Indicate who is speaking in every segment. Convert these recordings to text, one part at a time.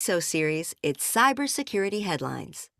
Speaker 1: So series, it's cybersecurity headlines.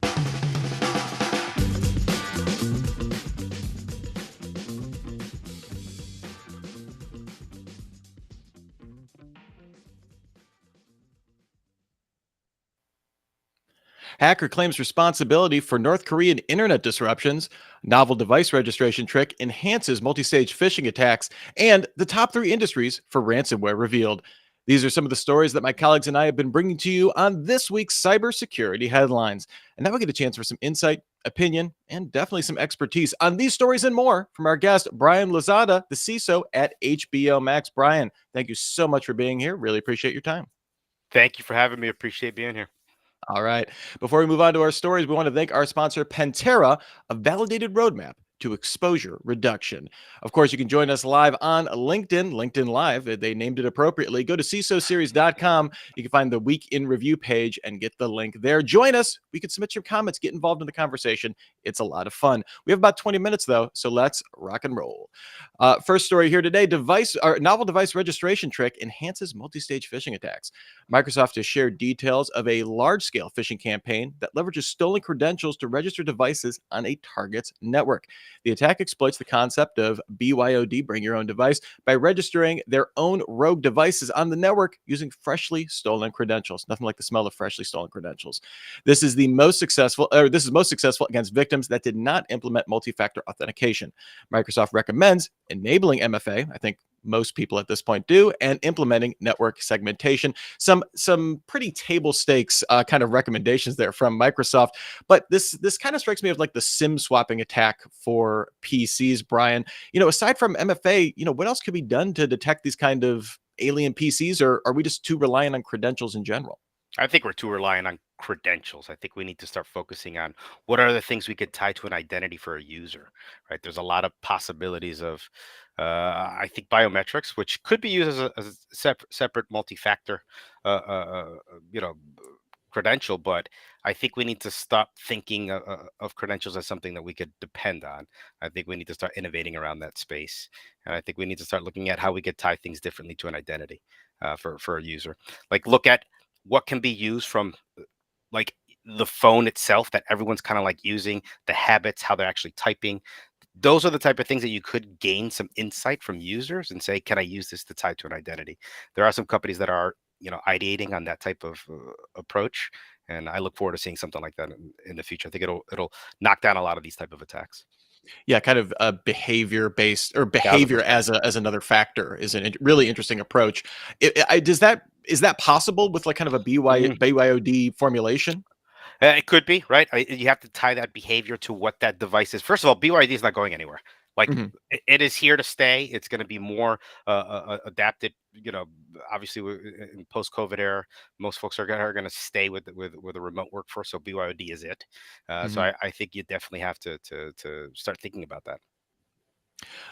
Speaker 2: Hacker claims responsibility for North Korean internet disruptions. Novel device registration trick enhances multi stage phishing attacks. And the top three industries for ransomware revealed. These are some of the stories that my colleagues and I have been bringing to you on this week's cybersecurity headlines. And now we get a chance for some insight, opinion, and definitely some expertise on these stories and more from our guest, Brian Lozada, the CISO at HBO Max. Brian, thank you so much for being here. Really appreciate your time.
Speaker 3: Thank you for having me. Appreciate being here.
Speaker 2: All right. Before we move on to our stories, we want to thank our sponsor, Pantera, a validated roadmap to exposure reduction. Of course, you can join us live on LinkedIn Live. They named it appropriately. Go to CISOseries.com. You can find the week in review page and get the link there. Join us. We can submit your comments, get involved in the conversation. It's a lot of fun. We have about 20 minutes, though, so let's rock and roll. First story here today, novel device registration trick enhances multi-stage phishing attacks. Microsoft has shared details of a large-scale phishing campaign that leverages stolen credentials to register devices on a target's network. The attack exploits the concept of BYOD, bring your own device, by registering their own rogue devices on the network using freshly stolen credentials. Nothing like the smell of freshly stolen credentials. This is most successful against victims that did not implement multi-factor authentication. Microsoft recommends enabling MFA. I think most people at this point do, and implementing network segmentation. Some pretty table stakes kind of recommendations there from Microsoft. But this kind of strikes me as like the SIM swapping attack for PCs, Brian. Aside from MFA, what else could be done to detect these kind of alien PCs, or are we just too reliant on credentials in general?
Speaker 3: I think we're too reliant on credentials. I think we need to start focusing on what are the things we could tie to an identity for a user, right? There's a lot of possibilities of, I think, biometrics, which could be used as a separate multi-factor, you know, credential. But I think we need to stop thinking of credentials as something that we could depend on. I think we need to start innovating around that space, and I think we need to start looking at how we could tie things differently to an identity for a user. Like look at what can be used from like the phone itself that everyone's kind of like using, the habits, how they're actually typing. Those are the type of things that you could gain some insight from users and say, can I use this to tie to an identity? There are some companies that are, ideating on that type of approach, and I look forward to seeing something like that in the future. I think it'll knock down a lot of these type of attacks.
Speaker 2: Yeah, kind of a behavior based, or
Speaker 3: Thousand
Speaker 2: behavior
Speaker 3: percent.
Speaker 2: as another factor is a really interesting approach. Is that possible with like kind of a BYOD formulation?
Speaker 3: It could be, right? You have to tie that behavior to what that device is. First of all, BYD is not going anywhere. Like
Speaker 2: Mhm.
Speaker 3: it is here to stay. It's going to be more adapted. Obviously, in post-COVID era, most folks are going to stay with a remote workforce. So BYOD is it. So
Speaker 2: Mhm.
Speaker 3: I think you definitely have to start thinking about that.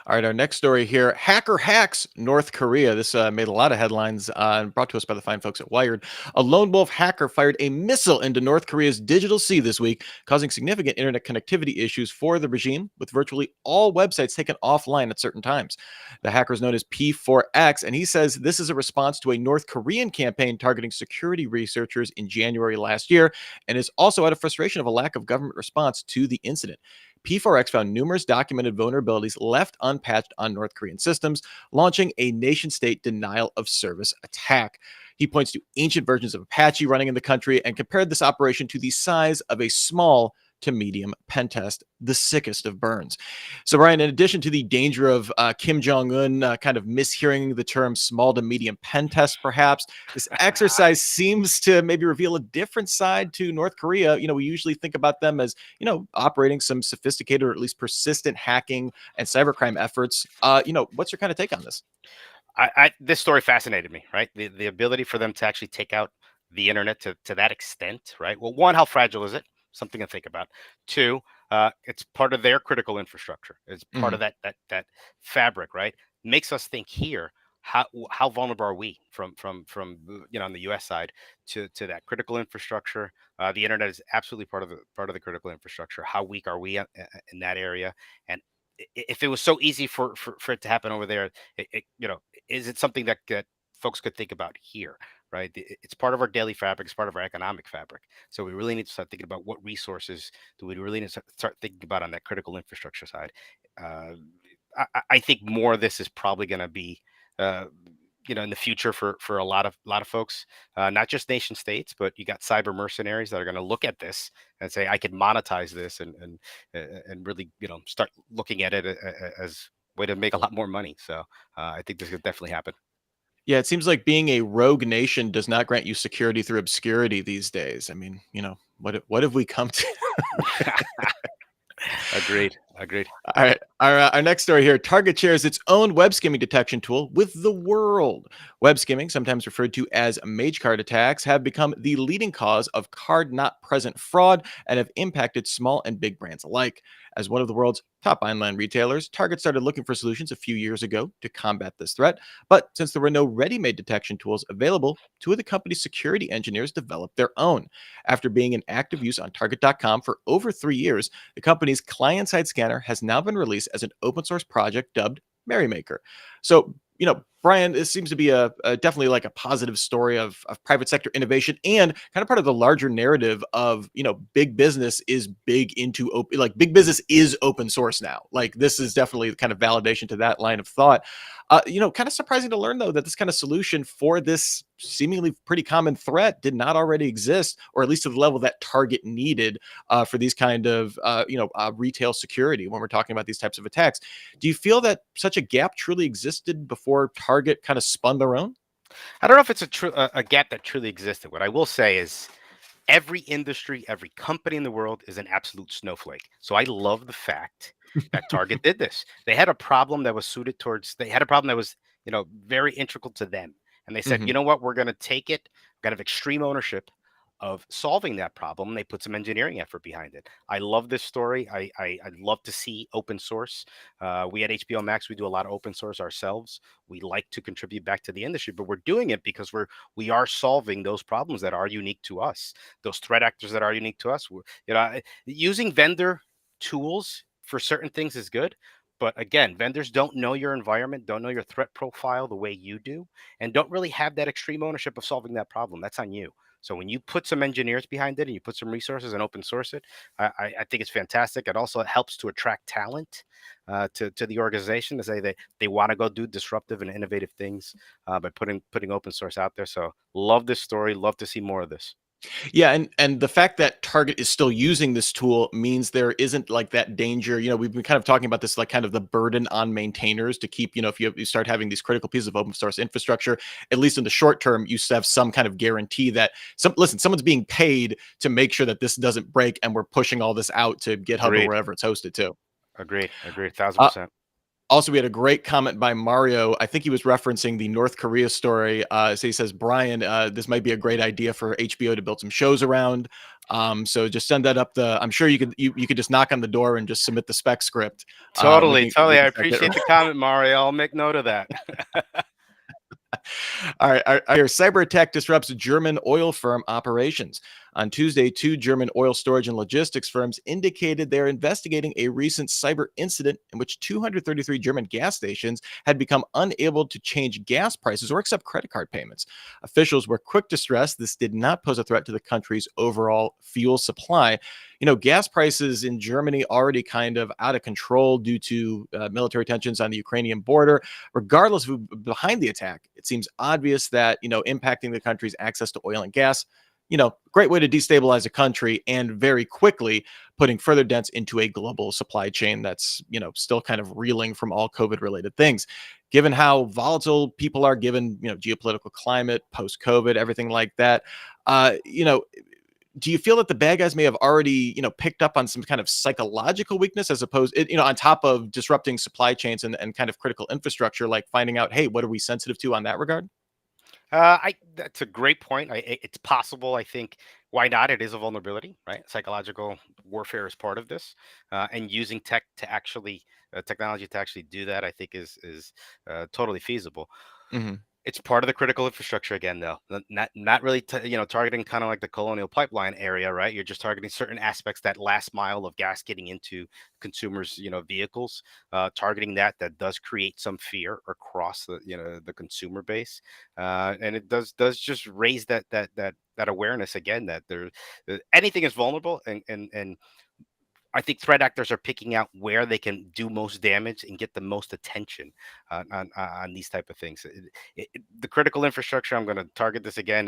Speaker 2: All right, our next story here: hacker hacks North Korea. This made a lot of headlines, brought to us by the fine folks at Wired. A lone wolf hacker fired a missile into North Korea's digital sea this week, causing significant internet connectivity issues for the regime, with virtually all websites taken offline at certain times. The hacker is known as P4X, and he says this is a response to a North Korean campaign targeting security researchers in January last year, and is also out of frustration of a lack of government response to the incident. P4X found numerous documented vulnerabilities left unpatched on North Korean systems, launching a nation state denial of service attack. He points to ancient versions of Apache running in the country and compared this operation to the size of a small to medium pen test, the sickest of burns. So, Ryan, in addition to the danger of Kim Jong un kind of mishearing the term small to medium pen test, perhaps, this exercise seems to maybe reveal a different side to North Korea. We usually think about them as, operating some sophisticated or at least persistent hacking and cybercrime efforts. What's your kind of take on this?
Speaker 3: This story fascinated me, right? The ability for them to actually take out the internet to that extent, right? Well, one, how fragile is it? Something to think about. Two, it's part of their critical infrastructure. It's part
Speaker 2: Mhm.
Speaker 3: of that fabric, right? Makes us think here. How vulnerable are we from on the U.S. side to that critical infrastructure? The internet is absolutely part of the critical infrastructure. How weak are we in that area? And if it was so easy for it to happen over there, is it something that folks could think about here, right? It's part of our daily fabric. It's part of our economic fabric. So we really need to start thinking about what resources do we really need to start thinking about on that critical infrastructure side. Uh, I think more of this is probably going to be, uh, in the future for a lot of folks, not just nation states, but you got cyber mercenaries that are going to look at this and say, I can monetize this and really, start looking at it as way to make a lot more money. So I think this could definitely happen.
Speaker 2: Yeah, it seems like being a rogue nation does not grant you security through obscurity these days. I mean, what have we come to?
Speaker 3: Agreed. Agreed.
Speaker 2: All right. Our next story here. Target shares its own web skimming detection tool with the world. Web skimming, sometimes referred to as mage card attacks, have become the leading cause of card not present fraud and have impacted small and big brands alike. As one of the world's top online retailers, Target started looking for solutions a few years ago to combat this threat. But since there were no ready made detection tools available, two of the company's security engineers developed their own. After being in active use on Target.com for over 3 years, the company's client side scanner has now been released as an open source project dubbed Merrymaker. So, Brian, this seems to be a definitely like a positive story of private sector innovation and kind of part of the larger narrative of, big business is big into open, like big business is open source now. Like this is definitely kind of validation to that line of thought. Kind of surprising to learn though that this kind of solution for this seemingly pretty common threat did not already exist, or at least to the level that Target needed for these kind of retail security when we're talking about these types of attacks. Do you feel that such a gap truly existed before Target kind of spun their own?
Speaker 3: I don't know if it's a gap that truly existed. What I will say is every industry, every company in the world is an absolute snowflake. So I love the fact that Target did this. They had a problem that was suited towards, they had a problem that was, very integral to them. And they said,
Speaker 2: Hmm.
Speaker 3: you know what, we're going to take it, kind of extreme ownership of solving that problem. They put some engineering effort behind it. I love this story. I'd love to see open source. We at HBO Max, we do a lot of open source ourselves. We like to contribute back to the industry, but we're doing it because we are solving those problems that are unique to us, those threat actors that are unique to us. Using vendor tools for certain things is good. But again, vendors don't know your environment, don't know your threat profile the way you do, and don't really have that extreme ownership of solving that problem. That's on you. So when you put some engineers behind it and you put some resources and open source it, I think it's fantastic. It also helps to attract talent to the organization to say they want to go do disruptive and innovative things by putting open source out there. So love this story. Love to see more of this.
Speaker 2: Yeah, and the fact that Target is still using this tool means there isn't like that danger. We've been kind of talking about this, like kind of the burden on maintainers to keep, if you start having these critical pieces of open source infrastructure, at least in the short term, you have some kind of guarantee that someone's being paid to make sure that this doesn't break, and we're pushing all this out to GitHub or
Speaker 3: Agreed.
Speaker 2: wherever it's hosted to.
Speaker 3: Agreed. Agreed. 1000%.
Speaker 2: Uh, Also, we had a great comment by Mario. I think he was referencing the North Korea story. So he says, Brian, this might be a great idea for HBO to build some shows around. So just send that up. I'm sure you could just knock on the door and just submit the spec script. We
Speaker 3: Totally.
Speaker 2: can
Speaker 3: Totally.
Speaker 2: we
Speaker 3: I
Speaker 2: can start getting.
Speaker 3: appreciate the comment, Mario. I'll make note of that.
Speaker 2: All right. Our cyber attack disrupts German oil firm operations. On Tuesday, two German oil storage and logistics firms indicated they're investigating a recent cyber incident in which 233 German gas stations had become unable to change gas prices or accept credit card payments. Officials were quick to stress this did not pose a threat to the country's overall fuel supply. Gas prices in Germany already kind of out of control due to military tensions on the Ukrainian border. Regardless of who behind the attack, it seems obvious that, impacting the country's access to oil and gas, great way to destabilize a country and very quickly putting further dents into a global supply chain that's, still kind of reeling from all COVID related things. Given how volatile people are, given, geopolitical climate, post COVID, everything like that, uh, you know, do you feel that the bad guys may have already, picked up on some kind of psychological weakness as opposed, on top of disrupting supply chains and kind of critical infrastructure, like finding out, hey, what are we sensitive to on that regard?
Speaker 3: I That's a great point. It's possible. I think why not? It is a vulnerability, right? Psychological warfare is part of this, and using technology to actually do that, I think is totally feasible.
Speaker 2: Hmm.
Speaker 3: It's part of the critical infrastructure again, though. Not really, targeting kind of like the colonial pipeline area, right? You're just targeting certain aspects, that last mile of gas getting into consumers, vehicles. Targeting that does create some fear across the consumer base, and it does just raise that awareness again that anything is vulnerable, and I think threat actors are picking out where they can do most damage and get the most attention on these type of things. The critical infrastructure, I'm going to target this again,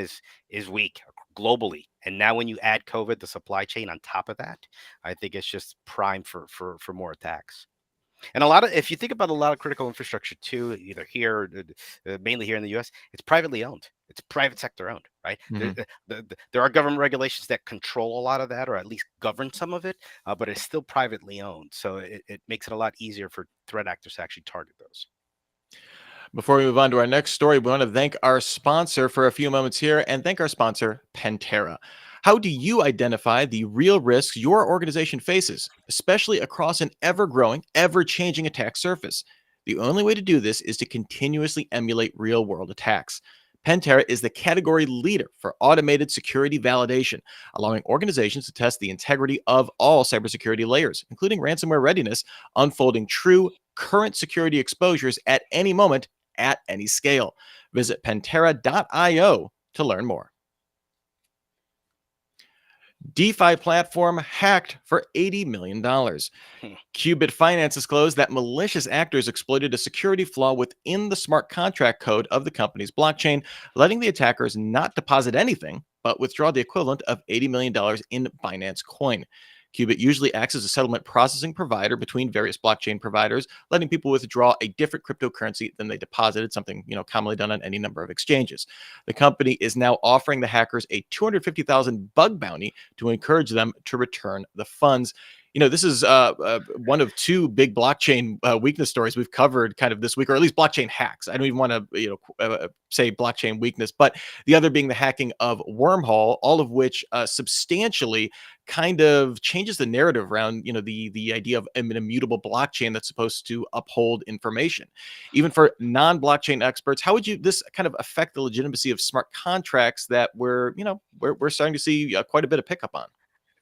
Speaker 3: is weak globally, and now when you add COVID, the supply chain on top of that, I think it's just prime for more attacks. And a lot of, if you think about a lot of critical infrastructure too, either here, or mainly here in the U.S., it's privately owned. It's private sector owned, right? There,
Speaker 2: Mhm.
Speaker 3: there are government regulations that control a lot of that, or at least govern some of it, but it's still privately owned. So it makes it a lot easier for threat actors to actually target those.
Speaker 2: Before we move on to our next story, we want to thank our sponsor for a few moments here and thank our sponsor, Pantera. How do you identify the real risks your organization faces, especially across an ever growing, ever changing attack surface? The only way to do this is to continuously emulate real world attacks. Pantera is the category leader for automated security validation, allowing organizations to test the integrity of all cybersecurity layers, including ransomware readiness, unfolding true current security exposures at any moment at any scale. Visit Pantera.io to learn more. DeFi platform hacked for $80 million. Qubit Finance disclosed that malicious actors exploited a security flaw within the smart contract code of the company's blockchain, letting the attackers not deposit anything, but withdraw the equivalent of $80 million in Binance coin. Qubit usually acts as a settlement processing provider between various blockchain providers, letting people withdraw a different cryptocurrency than they deposited, something commonly done on any number of exchanges. The company is now offering the hackers a 250,000 bug bounty to encourage them to return the funds. This is one of two big blockchain weakness stories we've covered kind of this week, or at least blockchain hacks. I don't even want to, say blockchain weakness, but the other being the hacking of Wormhole, all of which substantially kind of changes the narrative around, the idea of an immutable blockchain that's supposed to uphold information. Even for non-blockchain experts, how would this kind of affect the legitimacy of smart contracts that we're starting to see quite a bit of pickup on?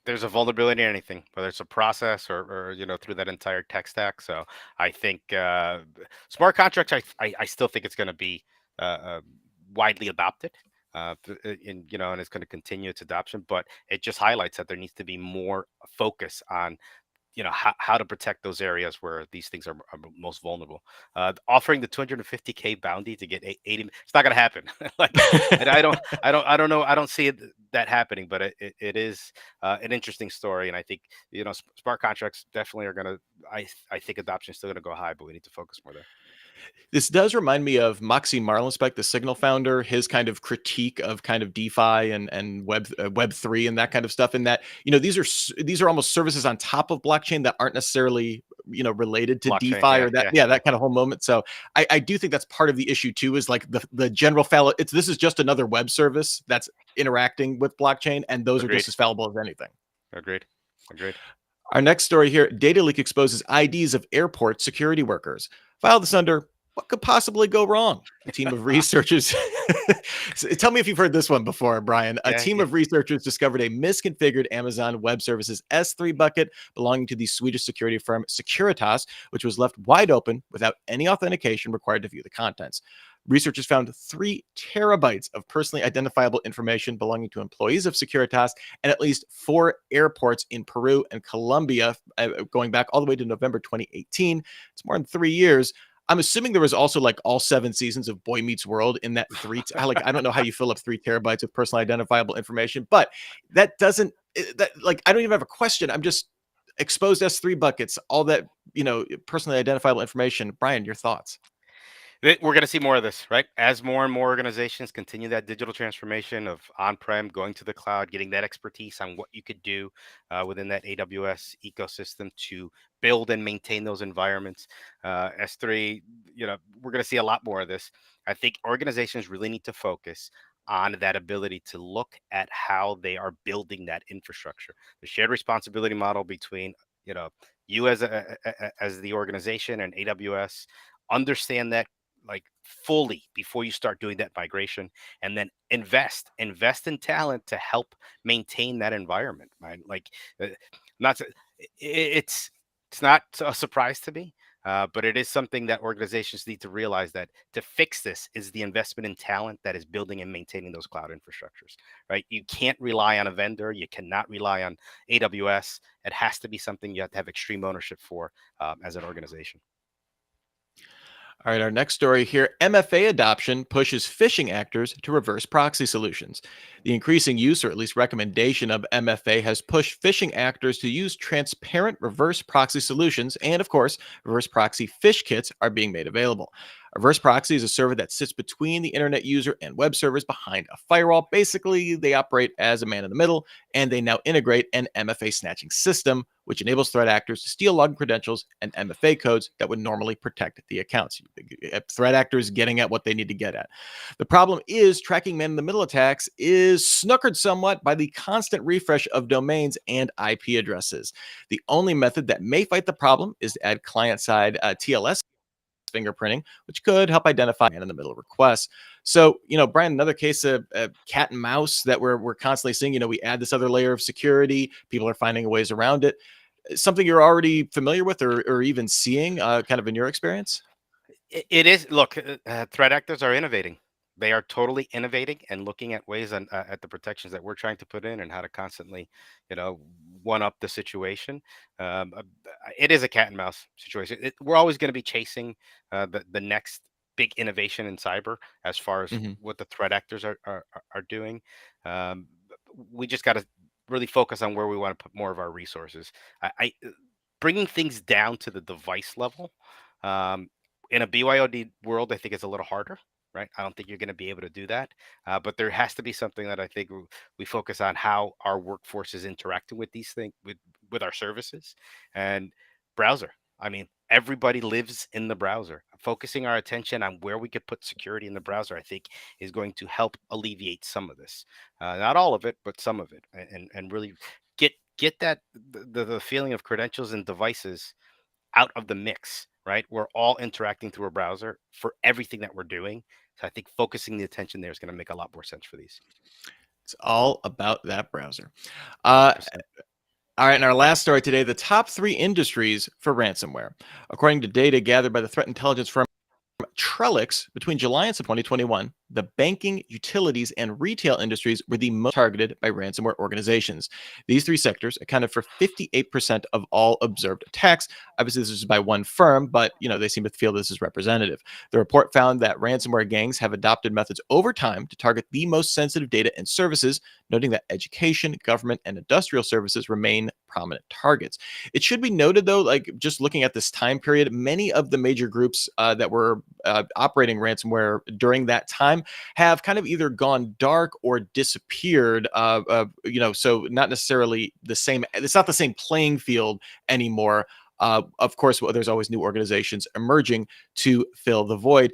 Speaker 3: There's a vulnerability in anything, whether it's a process or through that entire tech stack. So I think smart contracts. I still think it's going to be uh, uh, widely adopted, and it's going to continue its adoption. But it just highlights that there needs to be more focus on how to protect those areas where these things are most vulnerable. Offering the 250K bounty to get 80, it's not going to happen. Like I don't know, I don't see that happening, but it is an interesting story, and I think smart contracts definitely are going to. I think adoption is still going to go high, but we need to focus more there.
Speaker 2: This does remind me of Moxie Marlinspike, the Signal founder, his kind of critique of kind of DeFi and Web3 and that kind of stuff. In that, these are almost services on top of blockchain that aren't necessarily related to
Speaker 3: Blockchain,
Speaker 2: DeFi
Speaker 3: yeah,
Speaker 2: or that,
Speaker 3: yeah,
Speaker 2: yeah, that kind of whole moment. So I do think that's part of the issue too, is like the general fallow. This is just another web service that's interacting with blockchain, and those are just
Speaker 3: agreed,
Speaker 2: as fallible as anything.
Speaker 3: agreed, agreed.
Speaker 2: Our next story here, data leak exposes IDs of airport security workers. File this under what could possibly go wrong? A team of researchers. Tell me if you've heard this one before, Brian. A
Speaker 3: Yeah,
Speaker 2: team
Speaker 3: yeah.
Speaker 2: of researchers discovered a misconfigured Amazon Web Services S3 bucket belonging to the Swedish security firm Securitas, which was left wide open without any authentication required to view the contents. Researchers found 3 terabytes of personally identifiable information belonging to employees of Securitas and at least 4 airports in Peru and Colombia, going back all the way to November 2018. It's more than 3 years. I'm assuming there was also like all 7 seasons of Boy Meets World in that I don't know how you fill up 3 terabytes of personally identifiable information, but that doesn't that like I don't even have a question. I'm just exposed S3 buckets, all that personally identifiable information. Brian, your thoughts?
Speaker 3: We're going to see more of this, right? As more and more organizations continue that digital transformation of on-prem going to the cloud, getting that expertise on what you could do within that AWS ecosystem to build and maintain those environments. S3, we're going to see a lot more of this. I think organizations really need to focus on that ability to look at how they are building that infrastructure, the shared responsibility model between you as the organization and AWS. Understand that like fully before you start doing that migration, and then invest in talent to help maintain that environment, right? Like, uh, not to, it's not a surprise to me, but it is something that organizations need to realize, that to fix this is the investment in talent that is building and maintaining those cloud infrastructures, right? You can't rely on a vendor. You cannot rely on AWS. It has to be something you have to have extreme ownership for, as an organization.
Speaker 2: All right, our next story here: MFA adoption pushes phishing actors to reverse proxy solutions. The increasing use, or at least recommendation, of MFA has pushed phishing actors to use transparent reverse proxy solutions, and of course, reverse proxy phish kits are being made available. A reverse proxy is a server that sits between the internet user and web servers behind a firewall. Basically, they operate as a man in the middle, and they now integrate an MFA snatching system, which enables threat actors to steal login credentials and MFA codes that would normally protect the accounts. Threat actors getting at what they need to get at. The problem is tracking man in the middle attacks is snookered somewhat by the constant refresh of domains and IP addresses. The only method that may fight the problem is to add client-side TLS fingerprinting, which could help identify man in the middle requests. So, Brian, another case of cat and mouse that we're constantly seeing. We add this other layer of security. People are finding ways around it. Something you're already familiar with, or even seeing kind of in your experience?
Speaker 3: It is. Look, threat actors are innovating. They are totally innovating and looking at ways, at the protections that we're trying to put in, and how to constantly, you know, one up the situation. It is a cat and mouse situation. We're always going to be chasing the next big innovation in cyber, as far as
Speaker 2: Mhm.
Speaker 3: what the threat actors are doing. Um, we just got to really focus on where we want to put more of our resources. Bringing things down to the device level. Um, in a BYOD world, I think it's a little harder, right? I don't think you're going to be able to do that. But there has to be something that I think we focus on, how our workforce is interacting with these things, with our services and browser. I mean, everybody lives in the browser. Focusing our attention on where we could put security in the browser, I think, is going to help alleviate some of this. Not all of it, but some of it, and really get that the feeling of credentials and devices out of the mix, right? We're all interacting through a browser for everything that we're doing. So I think focusing the attention there is going to make a lot more sense for these.
Speaker 2: It's all about that browser. Uh,
Speaker 3: 100%.
Speaker 2: all right, and our last story today: the top three industries for ransomware. According to data gathered by the threat intelligence firm Trellix, between July and September 2021, the banking, utilities, and retail industries were the most targeted by ransomware organizations. These three sectors accounted for 58% of all observed attacks. Obviously, this is by one firm, but they seem to feel this is representative. The report found that ransomware gangs have adopted methods over time to target the most sensitive data and services, noting that education, government, and industrial services remain prominent targets. It should be noted, though, like just looking at this time period, many of the major groups that were operating ransomware during that time have kind of either gone dark or disappeared. So not necessarily the same. It's not the same playing field anymore. Of course, there's always new organizations emerging to fill the void.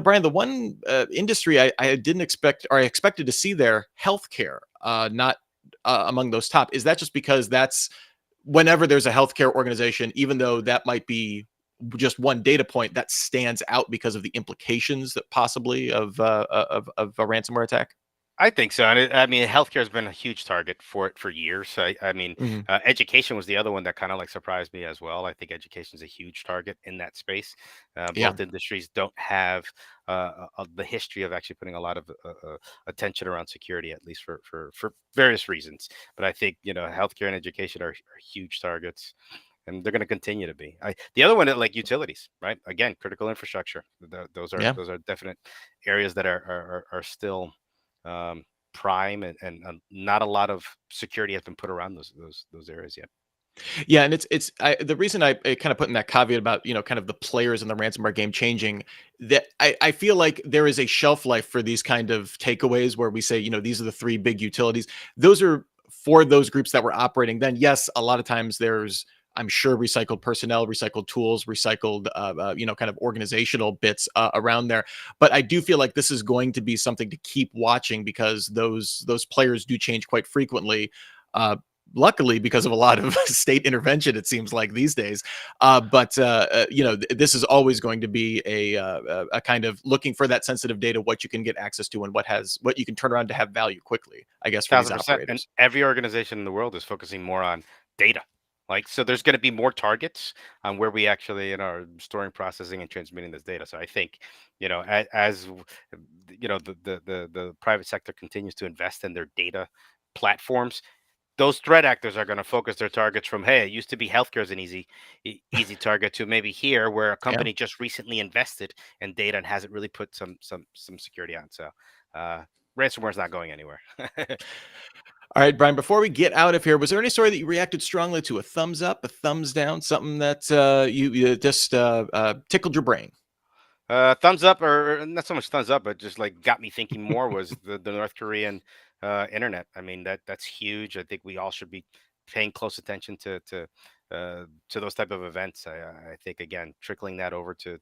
Speaker 2: Brian, the one industry I didn't expect, or I expected to see there, healthcare, not among those top. Is that just because that's whenever there's a healthcare organization, even though that might be just one data point, that stands out because of the implications that possibly of a ransomware attack?
Speaker 3: I think so. And I mean, healthcare has been a huge target for it for years. I mean,
Speaker 2: Mhm.
Speaker 3: education was the other one that kind of like surprised me as well. I think education is a huge target in that space.
Speaker 2: Yeah.
Speaker 3: Both industries don't have the history of actually putting a lot of attention around security, at least for various reasons. But I think, healthcare and education are huge targets, and they're going to continue to be. The other one, like utilities, right? Again, critical infrastructure.
Speaker 2: Yeah.
Speaker 3: Those are definite areas that are still, prime, and not a lot of security has been put around those areas yet.
Speaker 2: Yeah, and the reason I kind of put in that caveat about kind of the players in the ransomware game changing, that I feel like there is a shelf life for these kind of takeaways where we say these are the three big utilities. Those are for those groups that were operating then. Yes, a lot of times there's, I'm sure, recycled personnel, recycled tools, recycled kind of organizational bits around there. But I do feel like this is going to be something to keep watching because those players do change quite frequently. Uh, luckily because of a lot of state intervention, it seems like these days. This is always going to be a kind of looking for that sensitive data, what you can get access to and what you can turn around to have value quickly, I guess, for these
Speaker 3: 1000%. And
Speaker 2: operators.
Speaker 3: every organization in the world is focusing more on data. Like, so there's going to be more targets on where we actually, are storing, processing, and transmitting this data. So I think, the private sector continues to invest in their data platforms, those threat actors are going to focus their targets from, hey, it used to be healthcare is an easy target, to maybe here where a
Speaker 2: Yeah.
Speaker 3: company just recently invested in data and hasn't really put some security on. So ransomware is not going anywhere.
Speaker 2: All right, Brian, before we get out of here, was there any story that you reacted strongly to? A thumbs up, a thumbs down, something that you just tickled your brain?
Speaker 3: Thumbs up, or not so much thumbs up, but just like got me thinking more, was the North Korean internet. I mean, that's huge. I think we all should be paying close attention to those type of events. I think, again, trickling that over to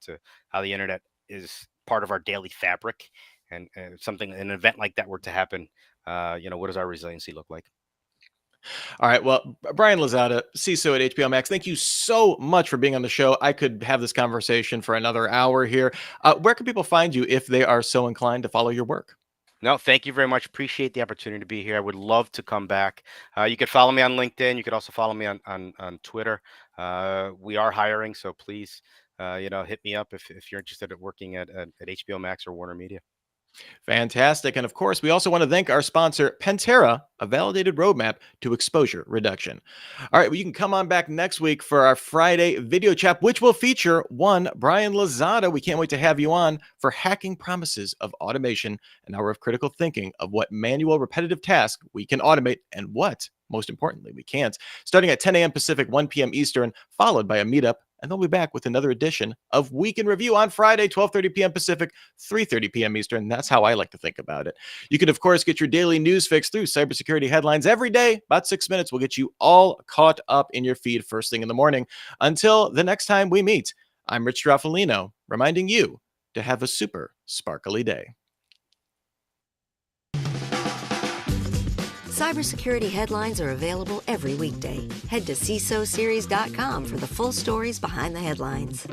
Speaker 3: how the internet is part of our daily fabric, and something, an event like that were to happen, what does our resiliency look like?
Speaker 2: All right. Well, Brian Lazada, CISO at HBO Max, thank you so much for being on the show. I could have this conversation for another hour here. Where can people find you if they are so inclined to follow your work?
Speaker 3: No, thank you very much. Appreciate the opportunity to be here. I would love to come back. You could follow me on LinkedIn. You could also follow me on Twitter. We are hiring, so please, hit me up if you're interested at working at HBO Max or Warner Media.
Speaker 2: Fantastic. And of course, we also want to thank our sponsor, Pantera, a validated roadmap to exposure reduction. All right, well, you can come on back next week for our Friday video chat, which will feature one Brian Lazada. We can't wait to have you on for hacking promises of automation, an hour of critical thinking of what manual repetitive tasks we can automate and what, most importantly, we can't. Starting at 10 a.m. Pacific, 1 p.m. Eastern, followed by a meetup. And they'll be back with another edition of Week in Review on Friday, 12:30 p.m. Pacific, 3:30 p.m. Eastern. That's how I like to think about it. You can, of course, get your daily news fix through cybersecurity headlines every day. About 6 minutes will get you all caught up in your feed first thing in the morning. Until the next time we meet, I'm Rich Straffolino, reminding you to have a super sparkly day.
Speaker 1: Cybersecurity headlines are available every weekday. Head to CISOseries.com for the full stories behind the headlines.